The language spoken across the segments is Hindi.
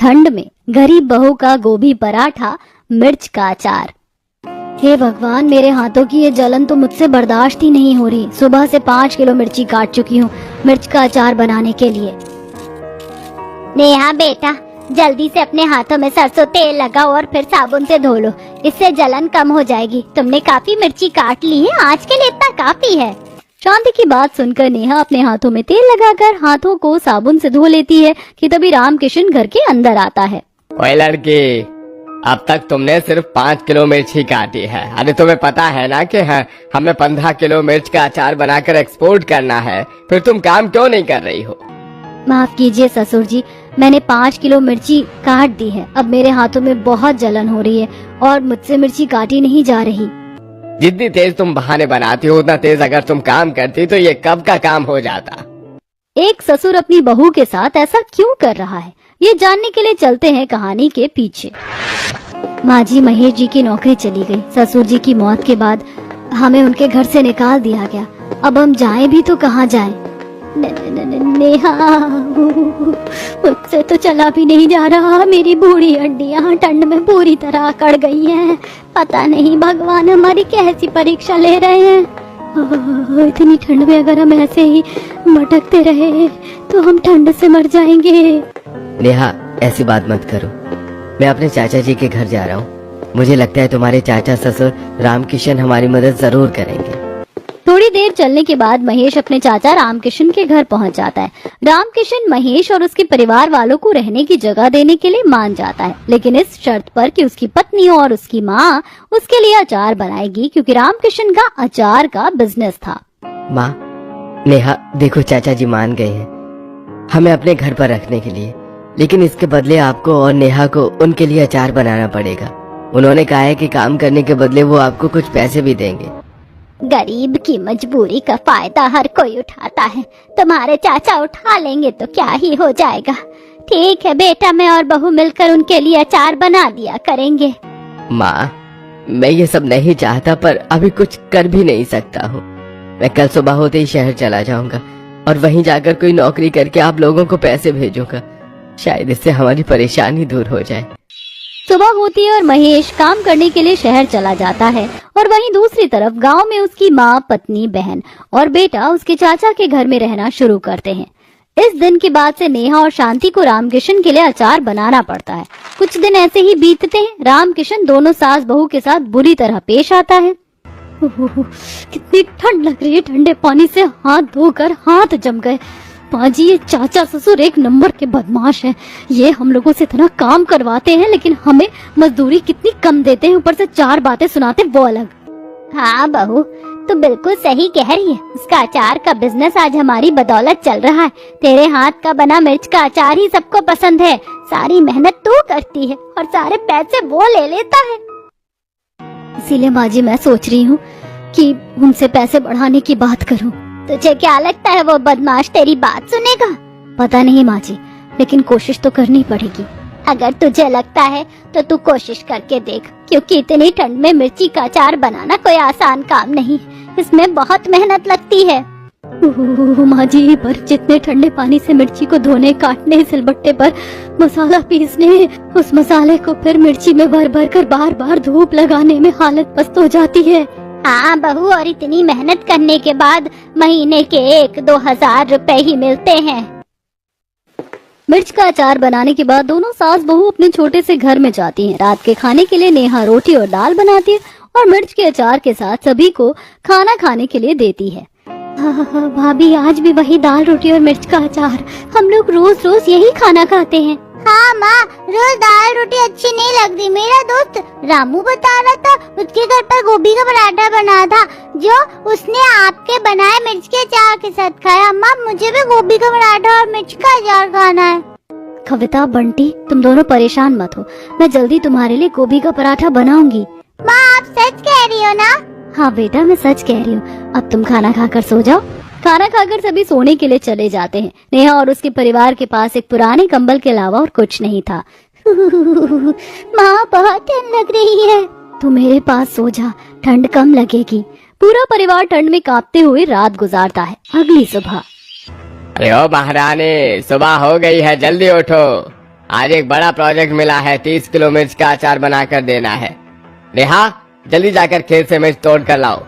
ठंड में गरीब बहू का गोभी पराठा, मिर्च का अचार। हे भगवान, मेरे हाथों की ये जलन तो मुझसे बर्दाश्त ही नहीं हो रही। सुबह से 5 किलो मिर्ची काट चुकी हूँ मिर्च का अचार बनाने के लिए। नेहा बेटा, जल्दी से अपने हाथों में सरसों तेल लगाओ और फिर साबुन से धो लो, इससे जलन कम हो जाएगी। तुमने काफी मिर्ची काट ली है, आज के लिए इतना काफी है। शांति की बात सुनकर नेहा अपने हाथों में तेल लगाकर हाथों को साबुन से धो लेती है कि तभी रामकिशन घर के अंदर आता है। ओए लड़की, अब तक तुमने सिर्फ 5 किलो मिर्च ही काटी है। अरे तुम्हें पता है ना कि हमें 15 किलो मिर्च का अचार बनाकर एक्सपोर्ट करना है, फिर तुम काम क्यों नहीं कर रही हो? माफ कीजिए ससुर जी, मैंने 5 किलो मिर्ची काट दी है। अब मेरे हाथों में बहुत जलन हो रही है और मुझसे मिर्ची काटी नहीं जा रही। जितनी तेज तुम बहाने बनाती हो उतना तेज अगर तुम काम करती तो ये कब का काम हो जाता। एक ससुर अपनी बहू के साथ ऐसा क्यों कर रहा है, ये जानने के लिए चलते हैं कहानी के पीछे। माँ जी महेश जी की नौकरी चली गई। ससुर जी की मौत के बाद हमें उनके घर से निकाल दिया गया। अब हम जाएं भी तो कहाँ जाएं? नेहा, मुझसे तो चला भी नहीं जा रहा। मेरी बूढ़ी हड्डियां ठंड में पूरी तरह अकड़ गई हैं। पता नहीं भगवान हमारी कैसी परीक्षा ले रहे हैं। इतनी ठंड में अगर हम ऐसे ही भटकते रहे तो हम ठंड से मर जाएंगे। नेहा, ऐसी बात मत करो। मैं अपने चाचा जी के घर जा रहा हूँ। मुझे लगता है तुम्हारे चाचा ससुर रामकिशन हमारी मदद जरूर करेंगे। थोड़ी देर चलने के बाद महेश अपने चाचा रामकिशन के घर पहुंच जाता है। रामकिशन महेश और उसके परिवार वालों को रहने की जगह देने के लिए मान जाता है, लेकिन इस शर्त पर कि उसकी पत्नी और उसकी माँ उसके लिए अचार बनाएगी, क्योंकि रामकिशन का अचार का बिजनेस था। माँ, नेहा देखो, चाचा जी मान गए हैं हमें अपने घर पर रखने के लिए, लेकिन इसके बदले आपको और नेहा को उनके लिए अचार बनाना पड़ेगा। उन्होंने कहा है कि काम करने के बदले वो आपको कुछ पैसे भी देंगे। गरीब की मजबूरी का फायदा हर कोई उठाता है। तुम्हारे चाचा उठा लेंगे तो क्या ही हो जाएगा। ठीक है बेटा, मैं और बहू मिलकर उनके लिए अचार बना दिया करेंगे। माँ, मैं ये सब नहीं चाहता, पर अभी कुछ कर भी नहीं सकता हूँ। मैं कल सुबह होते ही शहर चला जाऊंगा और वहीं जाकर कोई नौकरी करके आप लोगों को पैसे भेजूंगा। शायद इससे हमारी परेशानी दूर हो जाए। सुबह होती है और महेश काम करने के लिए शहर चला जाता है, और वहीं दूसरी तरफ गांव में उसकी माँ, पत्नी, बहन और बेटा उसके चाचा के घर में रहना शुरू करते हैं। इस दिन के बाद से नेहा और शांति को रामकिशन के लिए अचार बनाना पड़ता है। कुछ दिन ऐसे ही बीतते हैं। रामकिशन दोनों सास बहू के साथ बुरी तरह पेश आता है। कितनी ठंड लग रही है, ठंडे पानी से हाथ धोकर हाथ जम गए। पाजी, ये चाचा ससुर एक नंबर के बदमाश हैं। ये हम लोगों से इतना काम करवाते हैं, लेकिन हमें मजदूरी कितनी कम देते हैं, ऊपर से 4 बातें सुनाते वो अलग। हाँ बहू, तू बिल्कुल सही कह रही है। उसका अचार का बिजनेस आज हमारी बदौलत चल रहा है। तेरे हाथ का बना मिर्च का अचार ही सबको पसंद है। सारी मेहनत तू करती है और सारे पैसे वो ले लेता है। इसीलिए माँ जी मैं सोच रही हूँ कि उनसे पैसे बढ़ाने की बात करूँ। तुझे क्या लगता है वो बदमाश तेरी बात सुनेगा? पता नहीं माँ जी, लेकिन कोशिश तो करनी पड़ेगी। अगर तुझे लगता है तो तू कोशिश करके देख, क्योंकि इतनी ठंड में मिर्ची का अचार बनाना कोई आसान काम नहीं। इसमें बहुत मेहनत लगती है। माँ जी, पर जितने ठंडे पानी से मिर्ची को धोने, काटने, सिलबट्टे पर मसाला पीसने, उस मसाले को फिर मिर्ची में भर भर कर बार बार धूप लगाने में हालत पस्त हो जाती है। हाँ बहू, और इतनी मेहनत करने के बाद महीने के 1-2 हजार रुपए ही मिलते हैं। मिर्च का अचार बनाने के बाद दोनों सास बहू अपने छोटे से घर में जाती हैं। रात के खाने के लिए नेहा रोटी और दाल बनाती है और मिर्च के अचार के साथ सभी को खाना खाने के लिए देती है। भाभी, आज भी वही दाल रोटी और मिर्च का अचार। हम लोग रोज रोज यही खाना खाते हैं। हाँ माँ, रोज दाल रोटी अच्छी नहीं लगती। मेरा दोस्त रामू बता रहा था, उसके घर पर गोभी का पराठा बना था जो उसने आपके बनाए मिर्च के अचार के साथ खाया। अम्मा, मुझे भी गोभी का पराठा और मिर्च का अचार खाना है। कविता, बंटी, तुम दोनों परेशान मत हो। मैं जल्दी तुम्हारे लिए गोभी का पराठा बनाऊंगी। माँ, आप सच कह रही हो ना? हाँ बेटा, मैं सच कह रही हूँ। अब तुम खाना खाकर सो जाओ। खाना खाकर सभी सोने के लिए चले जाते हैं। नेहा और उसके परिवार के पास एक पुराने कंबल के अलावा और कुछ नहीं था। माँ, बहुत ठंड लग रही है। तू मेरे पास सो जा, ठंड कम लगेगी। पूरा परिवार ठंड में कांपते हुए रात गुजारता है। अगली सुबह, अरे ओ महारानी, सुबह हो गई है, जल्दी उठो। आज एक बड़ा प्रोजेक्ट मिला है, 30 किलो मिर्च का अचार बनाकर देना है। नेहा, जल्दी जाकर खेत से मिर्च तोड़ कर लाओ।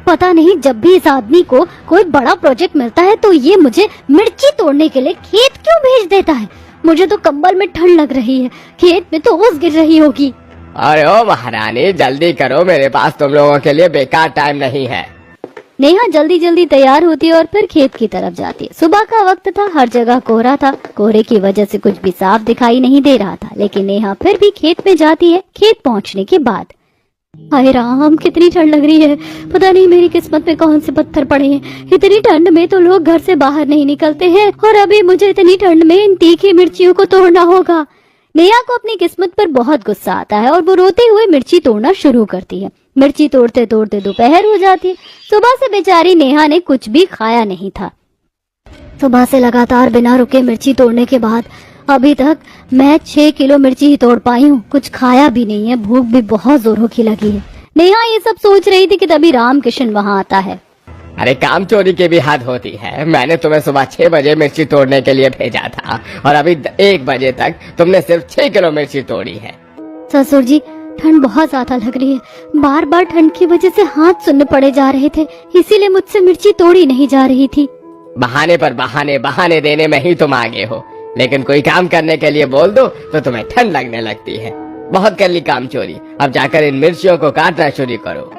पता नहीं जब भी इस आदमी को कोई बड़ा प्रोजेक्ट मिलता है तो ये मुझे मिर्ची तोड़ने के लिए खेत क्यों भेज देता है। मुझे तो कंबल में ठंड लग रही है, खेत में तो ओस गिर रही होगी। अरे ओ महारानी, जल्दी करो, मेरे पास तुम लोगों के लिए बेकार टाइम नहीं है। नेहा जल्दी जल्दी तैयार होती है और फिर खेत की तरफ जाती है। सुबह का वक्त था, हर जगह कोहरा था। कोहरे की वजह से कुछ भी साफ दिखाई नहीं दे रहा था, लेकिन नेहा फिर भी खेत में जाती है। खेत पहुंचने के बाद हाय राम, कितनी ठंड लग रही है। पता नहीं मेरी किस्मत में कौन से पत्थर पड़े हैं। इतनी ठंड में तो लोग घर से बाहर नहीं निकलते हैं और अभी मुझे इतनी ठंड में इन तीखी मिर्चियों को तोड़ना होगा। नेहा को अपनी किस्मत पर बहुत गुस्सा आता है और वो रोते हुए मिर्ची तोड़ना शुरू करती है। मिर्ची तोड़ते तोड़ते दोपहर हो जाती है। सुबह से बेचारी नेहा ने कुछ भी खाया नहीं था। सुबह से लगातार बिना रुके मिर्ची तोड़ने के बाद अभी तक मैं 6 किलो मिर्ची ही तोड़ पाई हूँ। कुछ खाया भी नहीं है, भूख भी बहुत जोरों की लगी है। नेहा ये सब सोच रही थी कि तभी रामकिशन वहाँ आता है। अरे काम चोरी की भी हद होती है। मैंने तुम्हें सुबह 6 बजे मिर्ची तोड़ने के लिए भेजा था और अभी 1 बजे तक तुमने सिर्फ 6 किलो मिर्ची तोड़ी है। ससुर जी, ठंड बहुत ज्यादा लग रही है। बार बार ठंड की वजह से हाथ सुन्न पड़े जा रहे थे, इसीलिए मुझसे मिर्ची तोड़ी नहीं जा रही थी। बहाने पर बहाने देने में ही तुम आगे हो, लेकिन कोई काम करने के लिए बोल दो तो तुम्हें ठंड लगने लगती है। बहुत कर ली काम चोरी, अब जाकर इन मिर्चियों को काटना शुरू करो।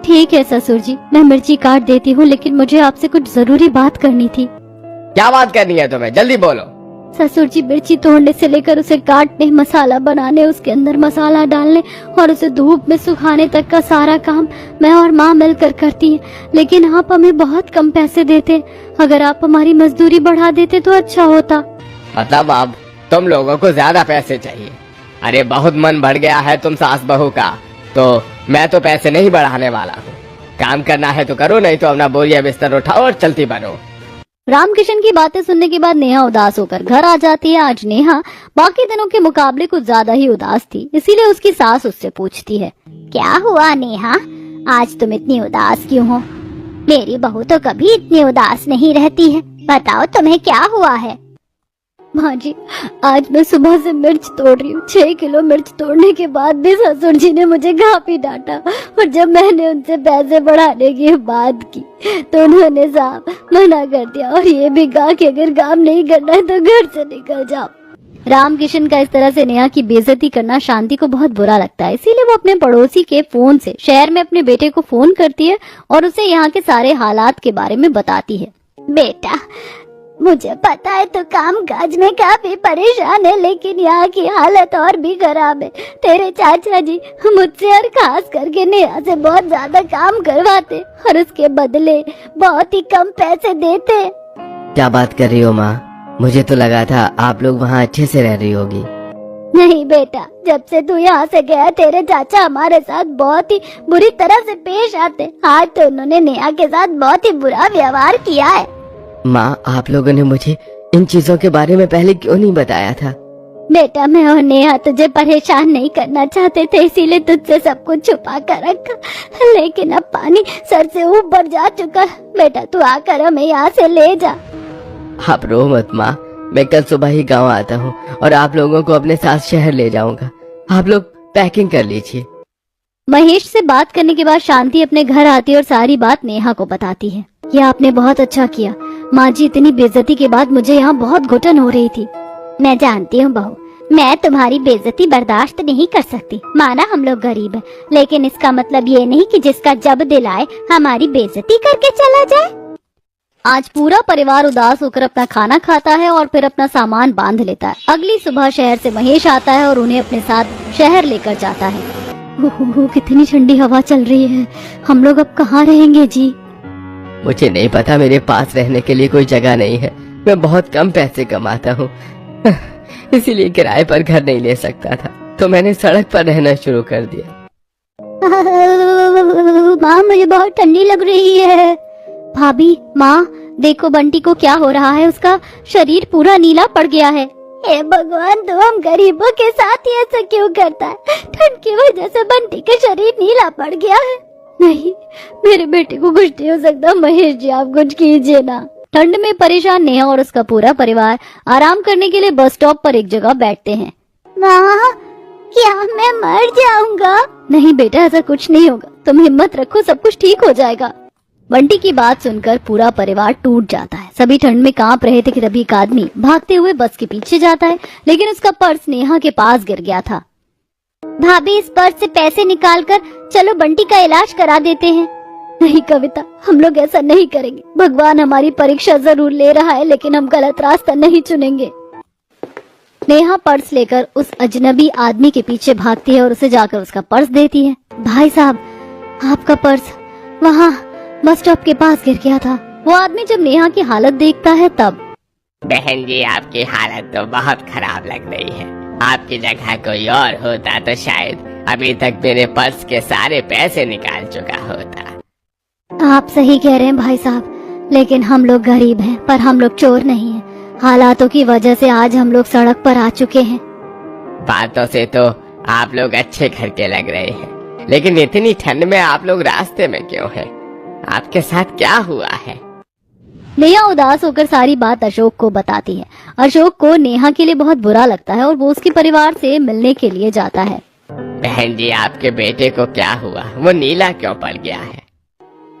ठीक है ससुर जी, मैं मिर्ची काट देती हूँ, लेकिन मुझे आपसे कुछ जरूरी बात करनी थी। क्या बात करनी है तुम्हें, जल्दी बोलो। ससुर जी, मिर्ची तोड़ने से लेकर उसे काटने, मसाला बनाने, उसके अंदर मसाला डालने और उसे धूप में सुखाने तक का सारा काम मैं और माँ मिलकर करती हैं। लेकिन आप हमें बहुत कम पैसे देते। अगर आप हमारी मजदूरी बढ़ा देते तो अच्छा होता। मतलब अब तुम लोगों को ज्यादा पैसे चाहिए? अरे बहुत मन बढ़ गया है तुम सास बहू का, तो मैं तो पैसे नहीं बढ़ाने वाला हूँ। काम करना है तो करो, नहीं तो अपना बोरिया बिस्तर उठाओ और चलती बनो। रामकिशन की बातें सुनने के बाद नेहा उदास होकर घर आ जाती है। आज नेहा बाकी दिनों के मुकाबले कुछ ज्यादा ही उदास थी, इसीलिए उसकी सास उससे पूछती है, क्या हुआ नेहा, आज तुम इतनी उदास क्यों हो? मेरी बहू तो कभी इतनी उदास नहीं रहती है, बताओ तुम्हें क्या हुआ है? माँ जी, आज मैं सुबह से मिर्च तोड़ रही हूँ। 6 किलो मिर्च तोड़ने के बाद भी ससुर जी ने मुझे काफी डांटा और जब मैंने उनसे पैसे बढ़ाने की बात की तो उन्होंने साफ मना कर दिया और ये भी कहा कि अगर काम नहीं करना है तो घर से निकल जाओ। रामकिशन का इस तरह से नेहा की बेइज्जती करना शांति को बहुत बुरा लगता है, इसीलिए वो अपने पड़ोसी के फोन से शहर में अपने बेटे को फोन करती है और उसे यहाँ के सारे हालात के बारे में बताती है। बेटा, मुझे पता है तो काम काज में काफी परेशान है, लेकिन यहाँ की हालत और भी खराब है। तेरे चाचा जी मुझसे और खास करके नेहा से बहुत ज्यादा काम करवाते और उसके बदले बहुत ही कम पैसे देते। क्या बात कर रही हो माँ? मुझे तो लगा था आप लोग वहाँ अच्छे से रह रही होगी। नहीं बेटा, जब से तू यहाँ से गया तेरे चाचा हमारे साथ बहुत ही बुरी तरह से पेश आते। आज तो उन्होंने नेहा के साथ बहुत ही बुरा व्यवहार किया है। माँ, आप लोगों ने मुझे इन चीजों के बारे में पहले क्यों नहीं बताया था? बेटा, मैं और नेहा तुझे परेशान नहीं करना चाहते थे, इसीलिए तुझसे सब कुछ छुपा कर रखा, लेकिन अब पानी सर से ऊपर जा चुका। बेटा, तू आकर हमें यहाँ से ले जा। आप रो मत माँ, मैं कल सुबह ही गांव आता हूँ और आप लोगों को अपने साथ शहर ले जाऊंगा। आप लोग पैकिंग कर लीजिए। महेश से बात करने के बाद शांति अपने घर आती है और सारी बात नेहा को बताती है। ये आपने बहुत अच्छा किया माँ जी, इतनी बेइज्जती के बाद मुझे यहाँ बहुत घुटन हो रही थी। मैं जानती हूँ बहू, मैं तुम्हारी बेइज्जती बर्दाश्त नहीं कर सकती। माना हम लोग गरीब हैं, लेकिन इसका मतलब ये नहीं कि जिसका जब दिल आए हमारी बेइज्जती करके चला जाए। आज पूरा परिवार उदास होकर अपना खाना खाता है और फिर अपना सामान बांध लेता है। अगली सुबह शहर से महेश आता है और उन्हें अपने साथ शहर लेकर जाता है। कितनी ठंडी हवा चल रही है, हम लोग अब कहाँ रहेंगे जी? मुझे नहीं पता, मेरे पास रहने के लिए कोई जगह नहीं है। मैं बहुत कम पैसे कमाता हूँ, इसीलिए किराए पर घर नहीं ले सकता था, तो मैंने सड़क पर रहना शुरू कर दिया। माँ, मुझे बहुत ठंडी लग रही है। भाभी, माँ देखो बंटी को क्या हो रहा है, उसका शरीर पूरा नीला पड़ गया है। हे भगवान, तो हम गरीबों के साथ ही ऐसा क्यों करता है? ठंड की वजह से बंटी का शरीर नीला पड़ गया है। नहीं, मेरे बेटे को कुछ नहीं हो सकता। महेश जी, आप कुछ कीजिए ना। ठंड में परेशान नेहा और उसका पूरा परिवार आराम करने के लिए बस स्टॉप पर एक जगह बैठते हैं। माँ, क्या मैं मर जाऊंगा? नहीं बेटा, ऐसा कुछ नहीं होगा, तुम हिम्मत रखो, सब कुछ ठीक हो जाएगा। बंटी की बात सुनकर पूरा परिवार टूट जाता है। सभी ठंड में कांप रहे थे कि तभी एक आदमी भागते हुए बस के पीछे जाता है, लेकिन उसका पर्स नेहा के पास गिर गया था। भाभी, इस पर्स से पैसे निकालकर चलो बंटी का इलाज करा देते हैं। नहीं कविता, हम लोग ऐसा नहीं करेंगे। भगवान हमारी परीक्षा जरूर ले रहा है, लेकिन हम गलत रास्ता नहीं चुनेंगे। नेहा पर्स लेकर उस अजनबी आदमी के पीछे भागती है और उसे जाकर उसका पर्स देती है। भाई साहब, आपका पर्स वहाँ बस स्टॉप के पास गिर गया था। वो आदमी जब नेहा की हालत देखता है तब, बहन जी, आपकी हालत तो बहुत खराब लग रही है। आपकी जगह कोई और होता तो शायद अभी तक मेरे पर्स के सारे पैसे निकाल चुका होता। आप सही कह रहे हैं भाई साहब, लेकिन हम लोग गरीब हैं, पर हम लोग चोर नहीं हैं। हालातों की वजह से आज हम लोग सड़क पर आ चुके हैं। बातों से तो आप लोग अच्छे घर के लग रहे हैं, लेकिन इतनी ठंड में आप लोग रास्ते में क्यों हैं? आपके साथ क्या हुआ है? नेहा उदास होकर सारी बात अशोक को बताती है। अशोक को नेहा के लिए बहुत बुरा लगता है और वो उसके परिवार से मिलने के लिए जाता है। बहन जी, आपके बेटे को क्या हुआ? वो नीला क्यों पड़ गया है?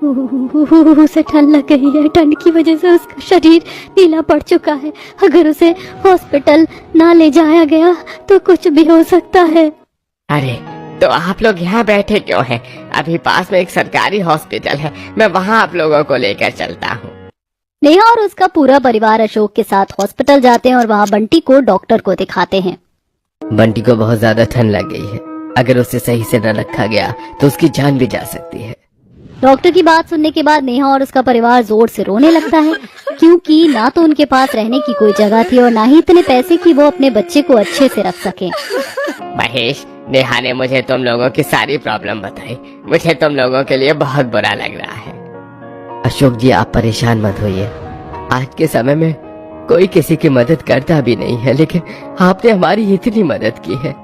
उसे ठंड लग गई है। ठंड की वजह से उसका शरीर नीला पड़ चुका है। अगर उसे हॉस्पिटल ना ले जाया गया तो कुछ भी हो सकता है। अरे, तो आप लोग यहाँ बैठे क्यों हैं? अभी पास में एक सरकारी हॉस्पिटल है, मैं वहाँ आप लोगों को लेकर चलता हूँ। नेहा और उसका पूरा परिवार अशोक के साथ हॉस्पिटल जाते हैं और वहाँ बंटी को डॉक्टर को दिखाते हैं। बंटी को बहुत ज्यादा ठंड लग गई है। अगर उसे सही से न रखा गया तो उसकी जान भी जा सकती है। डॉक्टर की बात सुनने के बाद नेहा और उसका परिवार जोर से रोने लगता है, क्योंकि ना तो उनके पास रहने की कोई जगह थी और ना ही इतने पैसे कि वो अपने बच्चे को अच्छे से रख सके। महेश, नेहा ने मुझे तुम लोगों की सारी प्रॉब्लम बताई। मुझे तुम लोगों के लिए बहुत बुरा लग रहा है। अशोक जी, आप परेशान मत होइए। आज के समय में कोई किसी की मदद करता भी नहीं है, लेकिन आपने हमारी इतनी मदद की है।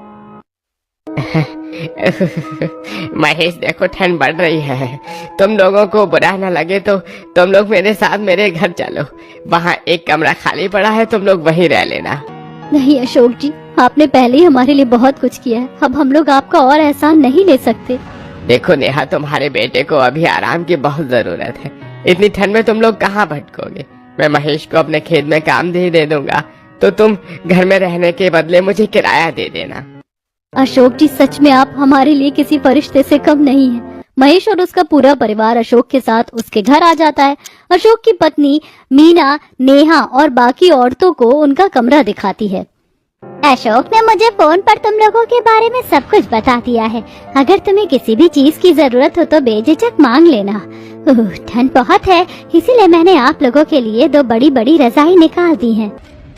महेश, देखो ठंड बढ़ रही है। तुम लोगों को बुरा न लगे तो तुम लोग मेरे साथ मेरे घर चलो। वहाँ एक कमरा खाली पड़ा है, तुम लोग वहीं रह लेना। नहीं अशोक जी, आपने पहले ही हमारे लिए बहुत कुछ किया है। अब हम लोग आपका और एहसान नहीं ले सकते। देखो नेहा, तुम्हारे बेटे को अभी आराम की बहुत जरूरत है। इतनी ठंड में तुम लोग कहाँ भटकोगे? मैं महेश को अपने खेत में काम दे दूंगा, तो तुम घर में रहने के बदले मुझे किराया दे देना। अशोक जी, सच में आप हमारे लिए किसी फरिश्ते से कम नहीं हैं। महेश और उसका पूरा परिवार अशोक के साथ उसके घर आ जाता है। अशोक की पत्नी मीना, नेहा और बाकी औरतों को उनका कमरा दिखाती है। अशोक ने मुझे फोन पर तुम लोगों के बारे में सब कुछ बता दिया है। अगर तुम्हें किसी भी चीज की जरूरत हो तो बेझिझक मांग लेना। ठंड बहुत है, इसीलिए मैंने आप लोगों के लिए 2 बड़ी बड़ी रजाई निकाल दी हैं।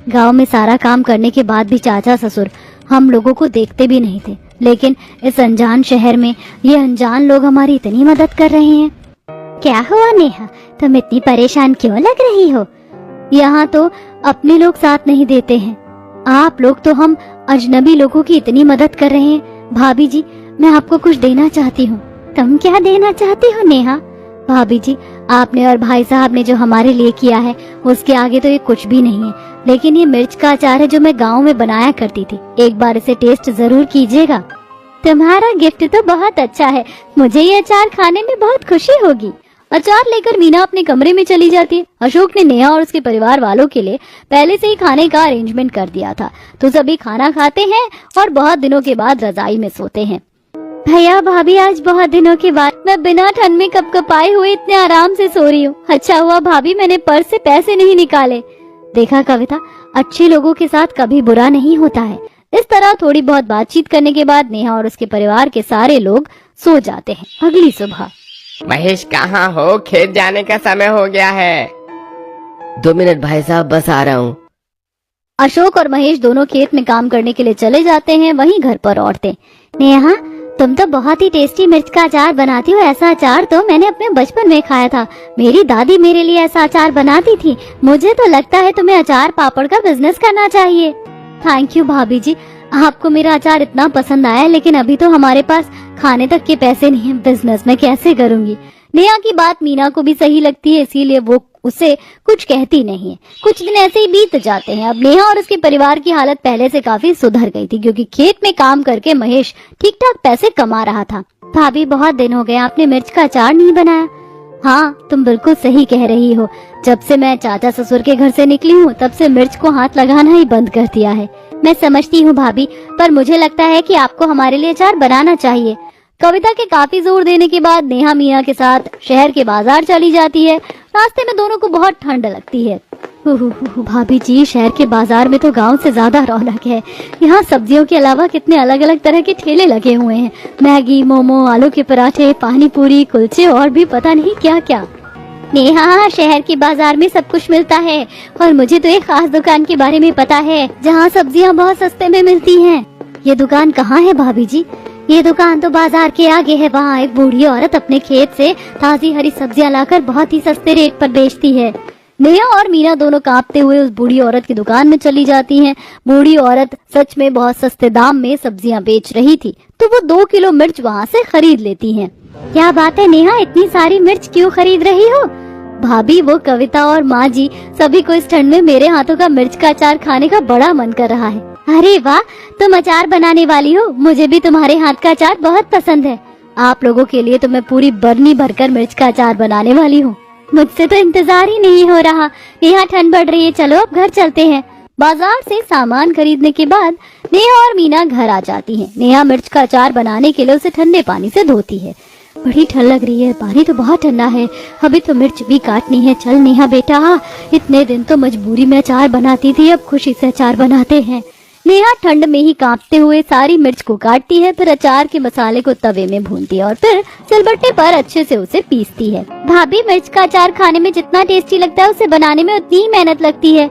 गांव में सारा काम करने के बाद भी चाचा ससुर हम लोगों को देखते भी नहीं थे, लेकिन इस अनजान शहर में ये अनजान लोग हमारी इतनी मदद कर रहे हैं। क्या हुआ नेहा, तुम इतनी परेशान क्यों लग रही हो? यहाँ तो अपने लोग साथ नहीं देते हैं, आप लोग तो हम अजनबी लोगों की इतनी मदद कर रहे हैं। भाभी जी, मैं आपको कुछ देना चाहती हूँ। तुम क्या देना चाहती हो नेहा? भाभी जी, आपने और भाई साहब ने जो हमारे लिए किया है उसके आगे तो ये कुछ भी नहीं है, लेकिन ये मिर्च का अचार है जो मैं गांव में बनाया करती थी। एक बार इसे टेस्ट जरूर कीजिएगा। तुम्हारा गिफ्ट तो बहुत अच्छा है, मुझे ये अचार खाने में बहुत खुशी होगी। अचार लेकर मीना अपने कमरे में चली जाती है। अशोक ने नेहा और उसके परिवार वालों के लिए पहले से ही खाने का अरेंजमेंट कर दिया था, तो सभी खाना खाते हैं और बहुत दिनों के बाद रजाई में सोते हैं। भैया भाभी, आज बहुत दिनों के बाद मैं बिना ठंड में कपकपाए हुए इतने आराम से सो रही हूँ। अच्छा हुआ भाभी मैंने पर्स से पैसे नहीं निकाले। देखा कविता, अच्छे लोगों के साथ कभी बुरा नहीं होता है। इस तरह थोड़ी बहुत बातचीत करने के बाद नेहा और उसके परिवार के सारे लोग सो जाते हैं। अगली सुबह, महेश कहाँ हो? खेत जाने का समय हो गया है। 2 मिनट भाई साहब, बस आ रहा हूँ। अशोक और महेश दोनों खेत में काम करने के लिए चले जाते हैं। वहीं घर पर औरतें, नेहा तुम तो बहुत ही टेस्टी मिर्च का अचार बनाती हो। ऐसा अचार तो मैंने अपने बचपन में खाया था। मेरी दादी मेरे लिए ऐसा अचार बनाती थी। मुझे तो लगता है तुम्हें अचार पापड़ का बिजनेस करना चाहिए। थैंक यू भाभी जी, आपको मेरा अचार इतना पसंद आया, लेकिन अभी तो हमारे पास खाने तक के पैसे नहीं है। बिजनेस में कैसे करूंगी? नेहा की बात मीना को भी सही लगती है, इसीलिए वो उससे कुछ कहती नहीं है। कुछ दिन ऐसे ही बीत जाते हैं। अब नेहा और उसके परिवार की हालत पहले से काफी सुधर गई थी, क्योंकि खेत में काम करके महेश ठीक ठाक पैसे कमा रहा था। भाभी, बहुत दिन हो गए आपने मिर्च का अचार नहीं बनाया। हाँ, तुम बिल्कुल सही कह रही हो। जब से मैं चाचा ससुर के घर से निकली हूँ तब से मिर्च को हाथ लगाना ही बंद कर दिया है। मैं समझती हूँ भाभी, पर मुझे लगता है कि आपको हमारे लिए अचार बनाना चाहिए। कविता के काफी जोर देने के बाद नेहा मीना के साथ शहर के बाजार चली जाती है। रास्ते में दोनों को बहुत ठंड लगती है। भाभी जी, शहर के बाजार में तो गांव से ज्यादा रौनक है। यहाँ सब्जियों के अलावा कितने अलग अलग तरह के ठेले लगे हुए हैं। मैगी, मोमो, आलू के पराठे, पानी पूरी, कुलचे और भी पता नहीं क्या क्या। नेहा, शहर के बाजार में सब कुछ मिलता है और मुझे तो एक खास दुकान के बारे में पता है जहाँ सब्जियाँ बहुत सस्ते में मिलती हैं। ये दुकान कहाँ है भाभी जी? ये दुकान तो बाजार के आगे है। वहाँ एक बूढ़ी औरत अपने खेत से ताजी हरी सब्जियाँ लाकर बहुत ही सस्ते रेट पर बेचती है। नेहा और मीना दोनों कांपते हुए उस बूढ़ी औरत की दुकान में चली जाती हैं। बूढ़ी औरत सच में बहुत सस्ते दाम में सब्जियां बेच रही थी, तो वो 2 किलो मिर्च वहाँ से खरीद लेती हैं। क्या बात है नेहा, इतनी सारी मिर्च क्यों खरीद रही हो? भाभी, वो कविता और माँ जी सभी को इस ठंड में मेरे हाथों का मिर्च का अचार खाने का बड़ा मन कर रहा है। अरे वाह, तुम अचार बनाने वाली हो। मुझे भी तुम्हारे हाथ का अचार बहुत पसंद है। आप लोगों के लिए तो मैं पूरी बरनी भरकर मिर्च का अचार बनाने वाली हूँ। मुझसे तो इंतजार ही नहीं हो रहा। यहाँ ठंड बढ़ रही है, चलो अब घर चलते हैं। बाजार से सामान खरीदने के बाद नेहा और मीना घर आ जाती हैं। नेहा मिर्च का अचार बनाने के लिए उसे ठंडे पानी से धोती है। बड़ी ठंड लग रही है, पानी तो बहुत ठंडा है। अभी तो मिर्च भी काटनी है। चल नेहा बेटा, इतने दिन तो मजबूरी में अचार बनाती थी, अब खुशी से अचार बनाते हैं। नेहा ठंड में ही कांपते हुए सारी मिर्च को काटती है, फिर अचार के मसाले को तवे में भूनती है और फिर सिलबट्टे पर अच्छे से उसे पीसती है। भाभी, मिर्च का अचार खाने में जितना टेस्टी लगता है उसे बनाने में उतनी ही मेहनत लगती है।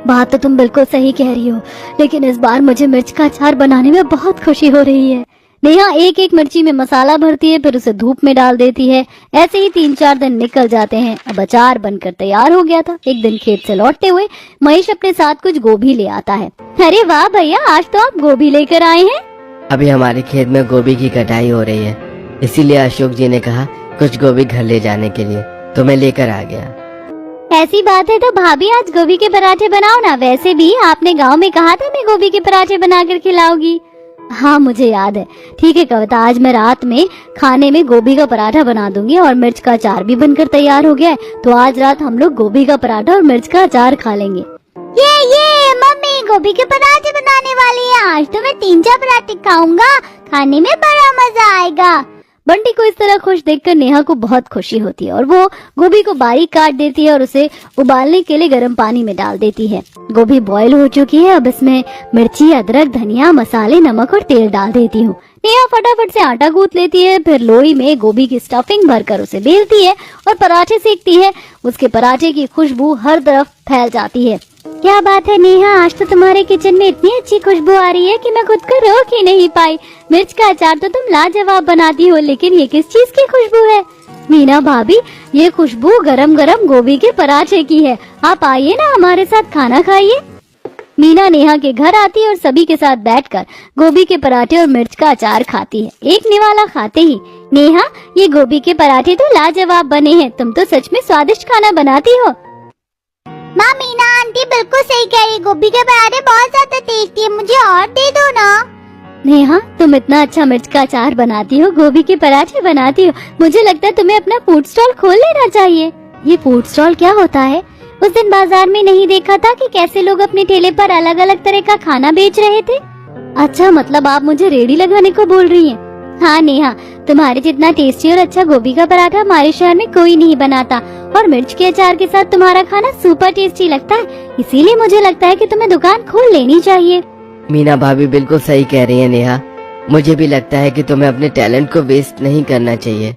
बात तो तुम बिल्कुल सही कह रही हो, लेकिन इस बार मुझे मिर्च का अचार बनाने में बहुत खुशी हो रही है। नेहा एक एक मिर्ची में मसाला भरती है, फिर उसे धूप में डाल देती है। ऐसे ही 3-4 दिन निकल जाते हैं। अब अचार बनकर तैयार हो गया था। एक दिन खेत से लौटते हुए महेश अपने साथ कुछ गोभी ले आता है। अरे वाह भैया, आज तो आप गोभी लेकर आए हैं। अभी हमारे खेत में गोभी की कटाई हो रही है, इसीलिए अशोक जी ने कहा कुछ गोभी घर ले जाने के लिए, तो मैं लेकर आ गया। ऐसी बात है तो भाभी आज गोभी के पराठे बनाओ ना। वैसे भी आपने गांव में कहा था मैं गोभी के पराठे बनाकर खिलाऊंगी। हाँ, मुझे याद है। ठीक है कविता, आज मैं रात में खाने में गोभी का पराठा बना दूंगी और मिर्च का अचार भी बनकर तैयार हो गया है, तो आज रात हम लोग गोभी का पराठा और मिर्च का अचार खा लेंगे। ये मम्मी गोभी के पराठे बनाने वाली है। आज तो मैं 3-4 पराठे खाऊंगा, खाने में बड़ा मजा आएगा। बंटी को इस तरह खुश देखकर नेहा को बहुत खुशी होती है और वो गोभी को बारीक काट देती है और उसे उबालने के लिए गर्म पानी में डाल देती है। गोभी बॉईल हो चुकी है। अब इसमें मिर्ची, अदरक, धनिया, मसाले, नमक और तेल डाल देती हूँ। नेहा फटाफट से आटा गूंथ लेती है, फिर लोई में गोभी की स्टफिंग भरकर उसे बेलती है और पराठे सेकती है। उसके पराठे की खुशबू हर तरफ फैल जाती है। क्या बात है नेहा, आज तो तुम्हारे किचन में इतनी अच्छी खुशबू आ रही है कि मैं खुद को रोक ही नहीं पाई। मिर्च का अचार तो तुम लाजवाब बनाती हो, लेकिन ये किस चीज की खुशबू है? मीना भाभी, ये खुशबू गरम गरम गोभी के पराठे की है। आप आइए ना, हमारे साथ खाना खाइए। मीना नेहा के घर आती है और सभी के साथ बैठकर गोभी के पराठे और मिर्च का अचार खाती है। एक निवाला खाते ही, नेहा ये गोभी के पराठे तो लाजवाब बने हैं। तुम तो सच में स्वादिष्ट खाना बनाती हो। माँ, मीना आंटी बिल्कुल सही कह रही। गोभी के पराठे बहुत ज्यादा टेस्टी है, मुझे और दे दो ना। नेहा, तुम इतना अच्छा मिर्च का अचार बनाती हो, गोभी के पराठे बनाती हो, मुझे लगता है तुम्हें अपना फूड स्टॉल खोल लेना चाहिए। ये फूड स्टॉल क्या होता है? उस दिन बाजार में नहीं देखा था कि कैसे लोग अपने ठेले पर अलग अलग तरह का खाना बेच रहे थे? अच्छा, मतलब आप मुझे रेडी लगाने को बोल रही हैं? हाँ नेहा, तुम्हारे जितना टेस्टी और अच्छा गोभी का पराठा हमारे शहर में कोई नहीं बनाता और मिर्च के अचार के साथ तुम्हारा खाना सुपर टेस्टी लगता है, इसीलिए मुझे लगता है कि तुम्हें दुकान खोल लेनी चाहिए। मीना भाभी बिल्कुल सही कह रही है नेहा, मुझे भी लगता है कि तुम्हें अपने टैलेंट को वेस्ट नहीं करना चाहिए।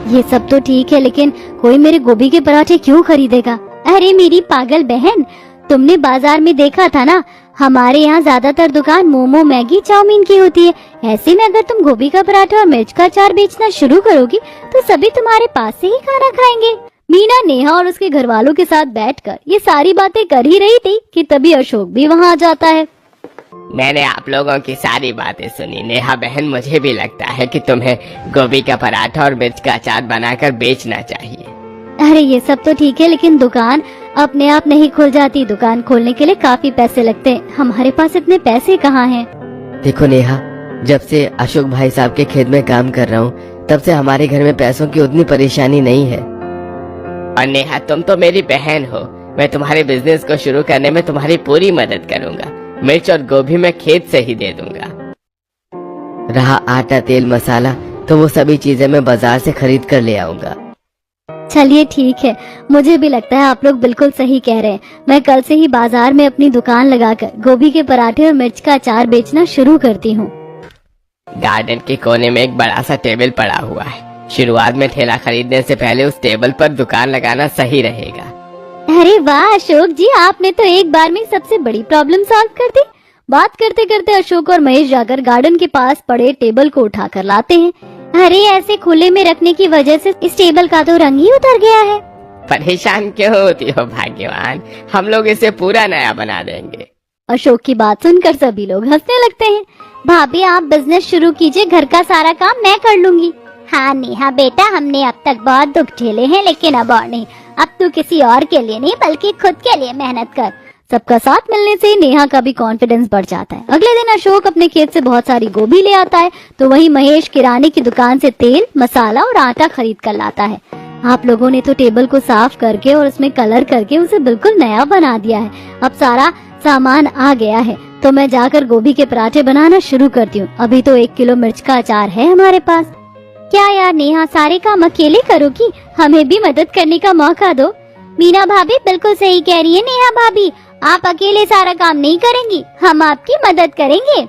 ये सब तो ठीक है, लेकिन कोई मेरे गोभी के पराठे क्यों खरीदेगा? अरे मेरी पागल बहन, तुमने बाजार में देखा था ना, हमारे यहाँ ज्यादातर दुकान मोमो, मैगी, चाउमीन की होती है। ऐसे में अगर तुम गोभी का पराठा और मिर्च का अचार बेचना शुरू करोगी तो सभी तुम्हारे पास से ही खाना खाएंगे। मीना नेहा और उसके घर वालों के साथ बैठकर ये सारी बातें कर ही रही थी कि तभी अशोक भी वहाँ आ जाता है। मैंने आप लोगों की सारी बातें सुनी। नेहा बहन, मुझे भी लगता है कि तुम्हें गोभी का पराठा और मिर्च का अचार बनाकर बेचना चाहिए। अरे ये सब तो ठीक है, लेकिन दुकान अपने आप नहीं खुल जाती। दुकान खोलने के लिए काफी पैसे लगते हैं। हमारे पास इतने पैसे कहाँ हैं? देखो नेहा, जब से अशोक भाई साहब के खेत में काम कर रहा हूँ तब से हमारे घर में पैसों की उतनी परेशानी नहीं है। और नेहा, तुम तो मेरी बहन हो। मैं तुम्हारे बिजनेस को शुरू करने में तुम्हारी पूरी मदद करूंगा। मिर्च और गोभी मैं खेत से ही दे दूंगा। रहा आटा, तेल, मसाला तो वो सभी चीजें मैं बाजार से खरीद कर ले आऊंगा। चलिए ठीक है, मुझे भी लगता है आप लोग बिल्कुल सही कह रहे हैं। मैं कल से ही बाजार में अपनी दुकान लगाकर गोभी के पराठे और मिर्च का अचार बेचना शुरू करती हूँ। गार्डन के कोने में एक बड़ा सा टेबल पड़ा हुआ है। शुरुआत में ठेला खरीदने से पहले उस टेबल पर दुकान लगाना सही रहेगा। अरे वाह अशोक जी, आपने तो एक बार में सबसे बड़ी प्रॉब्लम सॉल्व कर दी। बात करते करते अशोक और महेश जाकर गार्डन के पास पड़े टेबल को उठाकर लाते हैं। अरे ऐसे खुले में रखने की वजह से इस टेबल का तो रंग ही उतर गया है। परेशान क्यों होती हो भाग्यवान, हम लोग इसे पूरा नया बना देंगे। अशोक की बात सुनकर सभी लोग हंसने लगते हैं। भाभी आप बिजनेस शुरू कीजिए, घर का सारा काम मैं कर लूंगी। हाँ नेहा बेटा, हमने अब तक बहुत दुख झेले हैं, लेकिन अब और नहीं। अब तू किसी और के लिए नहीं बल्कि खुद के लिए मेहनत कर। सबका साथ मिलने से नेहा का भी कॉन्फिडेंस बढ़ जाता है। अगले दिन अशोक अपने खेत से बहुत सारी गोभी ले आता है, तो वहीं महेश किराने की दुकान से तेल, मसाला और आटा खरीद कर लाता है। आप लोगों ने तो टेबल को साफ करके और उसमें कलर करके उसे बिल्कुल नया बना दिया है। अब सारा सामान आ गया है, तो मैं जाकर गोभी के पराठे बनाना शुरू करती हूँ। अभी तो 1 किलो मिर्च का अचार है हमारे पास। क्या यार नेहा, सारे काम अकेले करोगी? हमें भी मदद करने का मौका दो। मीना भाभी बिल्कुल सही कह रही है नेहा भाभी, आप अकेले सारा काम नहीं करेंगी, हम आपकी मदद करेंगे।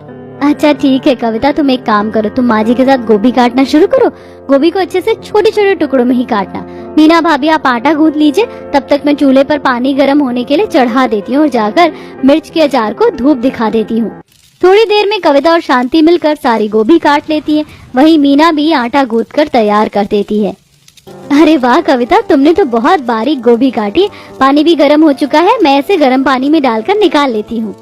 अच्छा ठीक है कविता, तुम एक काम करो, तुम माँ जी के साथ गोभी काटना शुरू करो। गोभी को अच्छे से छोटे छोटे टुकड़ों में ही काटना। मीना भाभी आप आटा गूंथ लीजिए, तब तक मैं चूल्हे पर पानी गर्म होने के लिए चढ़ा देती हूँ और जाकर मिर्च के अचार को धूप दिखा देती हूँ। थोड़ी देर में कविता और शांति मिलकर सारी गोभी काट लेती है। वहीं मीना भी आटा गूंथ कर तैयार कर देती है। अरे वाह कविता, तुमने तो बहुत बारीक गोभी काटी। पानी भी गर्म हो चुका है, मैं इसे गर्म पानी में डालकर निकाल लेती हूँ।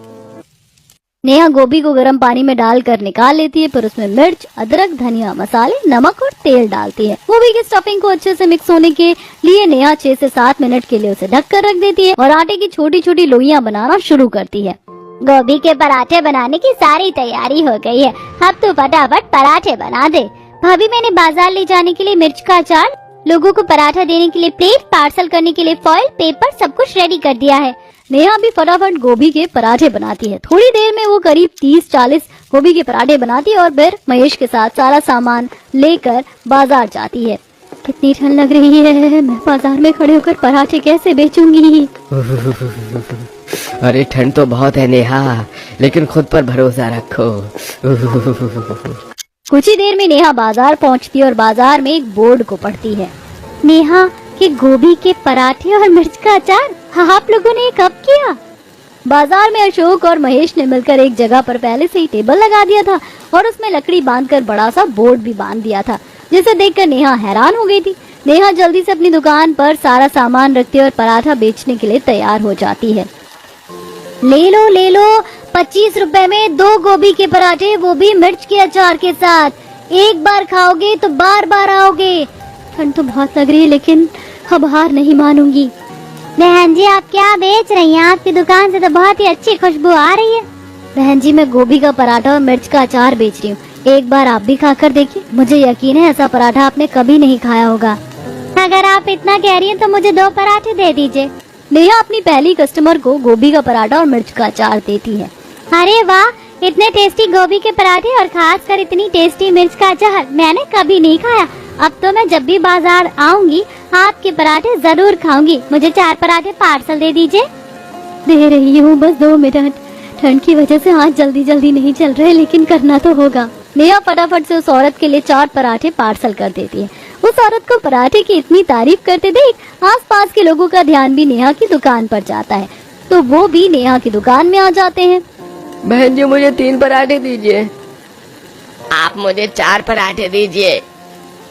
नेहा गोभी को गर्म पानी में डालकर निकाल लेती है, फिर उसमें मिर्च, अदरक, धनिया, मसाले, नमक और तेल डालती है। गोभी की स्टफिंग को अच्छे से मिक्स होने के लिए नेहा 6 से 7 मिनट के लिए उसे ढक कर रख देती है और आटे की छोटी छोटी लोइयां बनाना शुरू करती है। गोभी के पराठे बनाने की सारी तैयारी हो गई है, अब तू फटाफट पराठे बना दे। भाभी मैंने बाजार ले जाने के लिए मिर्च का अचार, लोगों को पराठा देने के लिए प्लेट, पार्सल करने के लिए फॉइल, पेपर सब कुछ रेडी कर दिया है। नेहा भी फटाफट गोभी के पराठे बनाती है। थोड़ी देर में वो करीब 30-40 गोभी के पराठे बनाती है और फिर महेश के साथ सारा सामान लेकर बाजार जाती है। कितनी ठंड लग रही है, मैं बाजार में खड़े होकर पराठे कैसे बेचूंगी? अरे ठंड तो बहुत है नेहा, लेकिन खुद पर भरोसा रखो। कुछ ही देर में नेहा बाजार पहुंचती है और बाजार में एक बोर्ड को पढ़ती है। नेहा कि गोभी के पराठे और मिर्च का अचार, हाँ आप लोगों ने कब किया? बाजार में अशोक और महेश ने मिलकर एक जगह पर पहले से ही टेबल लगा दिया था और उसमें लकड़ी बांधकर बड़ा सा बोर्ड भी बांध दिया था, जिसे देखकर नेहा हैरान हो गई थी। नेहा जल्दी से अपनी दुकान पर सारा सामान रखती है और पराठा बेचने के लिए तैयार हो जाती है। ले लो 25 रुपए में 2 गोभी के पराठे, वो भी मिर्च के अचार के साथ। एक बार खाओगे तो बार बार आओगे। ठंड तो बहुत लग रही है, लेकिन अब हार नहीं मानूंगी। बहन जी आप क्या बेच रही हैं? आपकी दुकान से तो बहुत ही अच्छी खुशबू आ रही है। बहन जी मैं गोभी का पराठा और मिर्च का अचार बेच रही हूँ, एक बार आप भी खाकर देखिए। मुझे यकीन है ऐसा पराठा आपने कभी नहीं खाया होगा। अगर आप इतना कह रही हैं तो मुझे 2 पराठे दे दीजिए। नेहा अपनी पहली कस्टमर को गोभी का पराठा और मिर्च का अचार देती है। अरे वाह, इतने टेस्टी गोभी के पराठे और खासकर इतनी टेस्टी मिर्च का अचार मैंने कभी नहीं खाया। अब तो मैं जब भी बाजार आऊंगी आपके पराठे जरूर खाऊंगी। मुझे 4 पराठे पार्सल दे दीजिए। दे रही हूँ, बस 2 मिनट। ठंड की वजह से हाथ जल्दी जल्दी नहीं चल रहे, लेकिन करना तो होगा। नेहा फटाफट से उस औरत के लिए 4 पराठे पार्सल कर देती है। उस औरत को पराठे की इतनी तारीफ करते देख आसपास के लोगों का ध्यान भी नेहा की दुकान पर जाता है, तो वो भी नेहा की दुकान में आ जाते हैं। बहन जी मुझे 3 पराठे दीजिए। आप मुझे 4 पराठे दीजिए।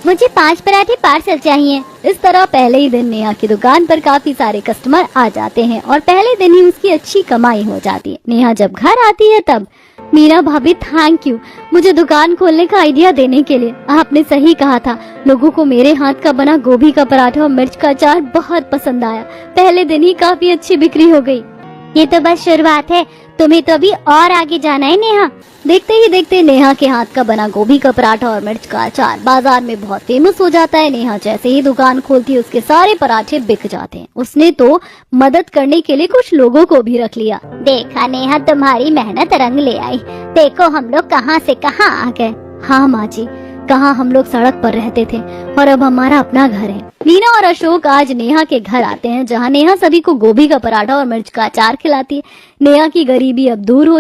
मुझे 5 पराठे पार्सल चाहिए। इस तरह पहले ही दिन नेहा की दुकान पर काफी सारे कस्टमर आ जाते हैं और पहले दिन ही उसकी अच्छी कमाई हो जाती है। नेहा जब घर आती है तब मीरा भाभी थैंक यू मुझे दुकान खोलने का आइडिया देने के लिए। आपने सही कहा था, लोगों को मेरे हाथ का बना गोभी का पराठा और मिर्च का अचार बहुत पसंद आया। पहले दिन ही काफी अच्छी बिक्री हो गई। ये तो बस शुरुआत है, तुम्हें तो अभी और आगे जाना है नेहा। देखते ही देखते नेहा के हाथ का बना गोभी का पराठा और मिर्च का अचार बाजार में बहुत फेमस हो जाता है। नेहा जैसे ही दुकान खोलती है उसके सारे पराठे बिक जाते हैं। उसने तो मदद करने के लिए कुछ लोगों को भी रख लिया। देखा नेहा, तुम्हारी मेहनत रंग ले आई। देखो हम लोग कहाँ से कहाँ आ गए। हाँ माँ जी, कहाँ हम लोग सड़क पर रहते थे और अब हमारा अपना घर है। मीना और अशोक आज नेहा के घर आते हैं, जहाँ नेहा सभी को गोभी का पराठा और मिर्च का अचार खिलाती है। नेहा की गरीबी अब दूर हो